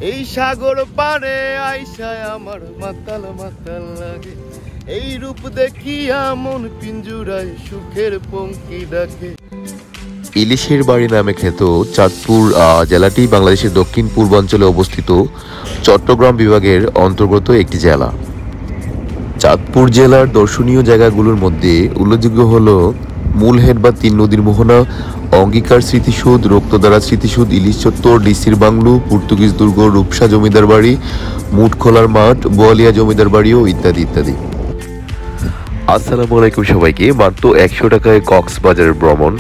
এই সাগর পারে আইসায় আমার মাতাল মাতাল লাগে, এই রূপ দেখিয়া মন পিঞ্জুরায় সুখের পঙ্কি ডাকে। ইলিশের বাড়ি নামে খ্যাত চাঁদপুর জেলাটি বাংলাদেশের দক্ষিণ পূর্বাঞ্চলে অবস্থিত চট্টগ্রাম বিভাগের অন্তর্গত একটি জেলা। চাঁদপুর জেলার দর্শনীয় জায়গাগুলোর মধ্যে উল্লেখযোগ্য হল মূলহেড বা তিন নদীর মোহনা, অঙ্গীকার স্মৃতিসৌধ, রক্তদ্বারা স্মৃতিসৌধ, ইলিশ চত্বর, ডিসির বাংলো, পর্তুগিজ দুর্গ, রূপসা জমিদার বাড়ি, মুটখোলার মাঠ, বোয়ালিয়া জমিদার বাড়িও ইত্যাদি ইত্যাদি। আসসালামু আলাইকুম সবাইকে। মাত্র 100 টাকায় কক্সবাজারের ভ্রমণ,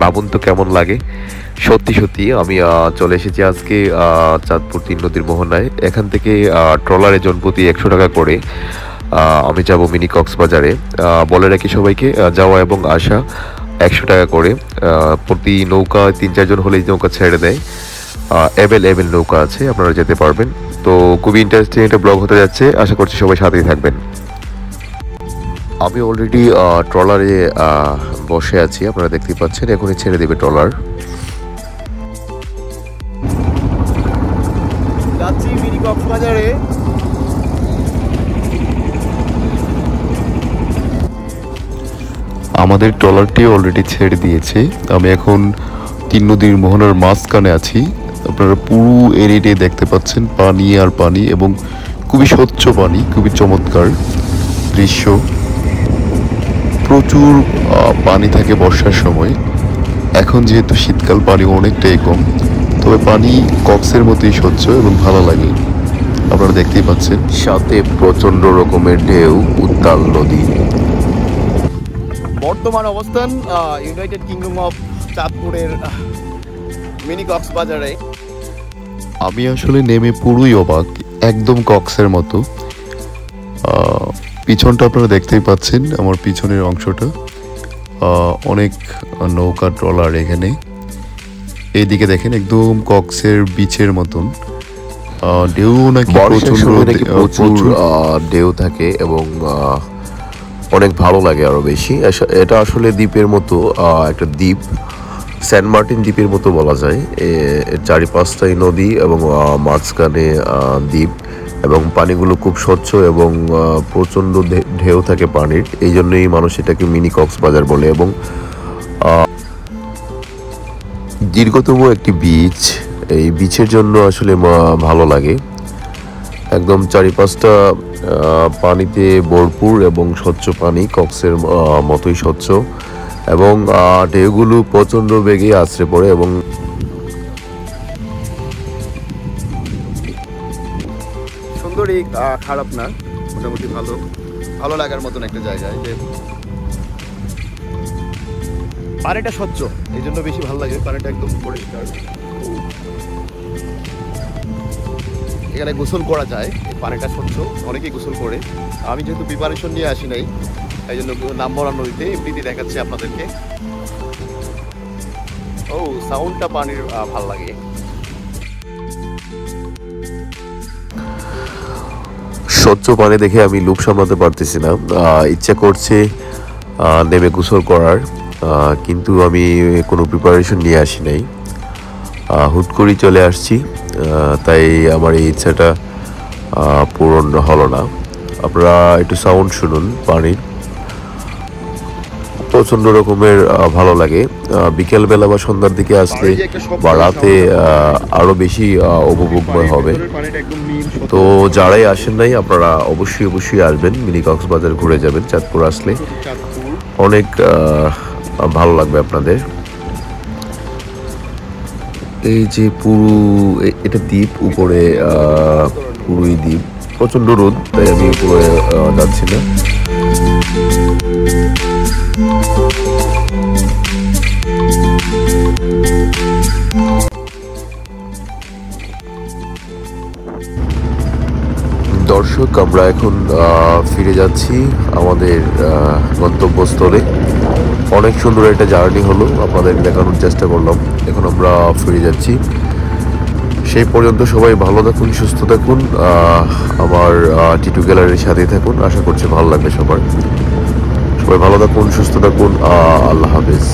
ভাবুন তো কেমন লাগে। সত্যি সত্যি আমি চলে এসেছি আজকে চাঁদপুর তিন নদীর মোহনায়। এখান থেকে ট্রলারে জনপ্রতি 100 টাকা করে আমি যাব মিনি কক্সবাজারে। বলে রাখি সবাইকে, যাওয়া এবং আসা 100 টাকা করে। প্রতি নৌকা 3-4 জন হলেই নৌকা ছেড়ে দেয়। অ্যাভেলেবেল নৌকা আছে, আপনারা যেতে পারবেন। তো খুবই ইন্টারেস্টিং একটা ব্লগ হতে যাচ্ছে, আশা করছি সবাই সাথেই থাকবেন। আমি অলরেডি ট্রলারে বসে আছি, আপনারা দেখতেই পাচ্ছেন। এখনই ছেড়ে দেবে ট্রলার। যাচ্ছি মিনি কক্সবাজারে। আমাদের ট্রলারটি অলরেডি ছেড়ে দিয়েছে। আমি এখন তিন নদীর মোহনার মাঝখানে আছি। আপনারা পুরো এরিয়াটি দেখতে পাচ্ছেন, পানি আর পানি, এবং খুবই স্বচ্ছ পানি, খুবই চমৎকার দৃশ্য। প্রচুর পানি থাকে বর্ষার সময়। এখন যেহেতু শীতকাল, পানি অনেকটাই কম, তবে পানি কক্সের মতোই স্বচ্ছ এবং ভালো লাগে। আপনারা দেখতেই পাচ্ছেন, সাথে প্রচন্ড রকমের ঢেউ, উত্তাল নদী। বর্তমান অবস্থান ইউনাইটেড কিংডম অফ চাঁদপুরের মিনি কক্সবাজারে। আমি আসলে নেমে পুরোই অবাক, একদম কক্সের মতো। পিছনটা আপনারা দেখতেই পাচ্ছেন, আমার পিছনের অংশটা অনেক নৌকা ট্রলার এখানে। এইদিকে দেখেন, একদম কক্সের বিচের মতন। ঢেউ নাকি প্রচুর ঢেউ থাকে এবং অনেক ভালো লাগে আরো বেশি। এটা আসলে দ্বীপের মতো একটা দ্বীপ, সেন্ট মার্টিন দ্বীপের মতো বলা যায়। এর চারিপাশটাই নদী এবং মাঝখানে দ্বীপ, এবং পানিগুলো খুব স্বচ্ছ এবং প্রচণ্ড ঢেউ থাকে পানির। এই জন্যই মানুষ এটাকে মিনি কক্সবাজার বলে। এবং দীর্ঘতম একটি বিচ, এই বিচের জন্য আসলে ভালো লাগে। একদম চারিপাশটা পানিতে ভরপুর এবং স্বচ্ছ পানি, কক্সের মতোই স্বচ্ছ, এবং ঢেউগুলো প্রচণ্ড বেগে আছড়ে পড়ে। এবং সুন্দরী, খারাপ না, মোটামুটি ভালো ভালো লাগার মতন একটা জায়গায়। যে পানিটা স্বচ্ছ, এই জন্য বেশি ভালো লাগে। পানিটা একদম পরিষ্কার, এখানে গোসল করা যায়। পানিটা স্বচ্ছ, অনেকেই গোসল করে। আমি যেহেতু প্রিপারেশন নিয়ে আসি নাই, এই জন্য নামবরা নদীতে এমনিতে দেখাচ্ছি আপনাদেরকে। ও, সাউন্ডটা পানির ভাল লাগে। স্বচ্ছ পানি দেখে আমি লোভ সামলাতে পারতেছি না, ইচ্ছা করছে নেমে গোসল করার, কিন্তু আমি কোনো প্রিপারেশন নিয়ে আসি নাই, হুট করেই চলে আসছি। তাই আমার এই ইচ্ছাটা পূরণ হলো না। আপনারা একটু সাউন্ড শুনুন পানির, প্রচণ্ড রকমের ভালো লাগে। বিকেলবেলা বা সন্ধ্যার দিকে আসলে বা রাতে আরও বেশি উপভোগময় হবে। তো যারাই আসেন নাই, আপনারা অবশ্যই অবশ্যই আসবেন, মিনি কক্সবাজার ঘুরে যাবেন। চাঁদপুর আসলে অনেক ভালো লাগবে আপনাদের। এই যে পুরো এটা দ্বীপ, উপরে পুরোই দ্বীপ, প্রচণ্ড রোদ, তাই আমি উপরে যাচ্ছি না। দর্শক, আমরা এখন ফিরে যাচ্ছি আমাদের গন্তব্যস্থলে। অনেক সুন্দর একটা জার্নি হলো, আপনাদের দেখানোর চেষ্টা করলাম। এখন আমরা ফিরে যাচ্ছি। সেই পর্যন্ত সবাই ভালো থাকুন, সুস্থ থাকুন, আমার টিটু গ্যালারির সাথেই থাকুন। আশা করছি ভালো লাগবে সবার। সবাই ভালো থাকুন, সুস্থ থাকুন, আল্লাহ হাফেজ।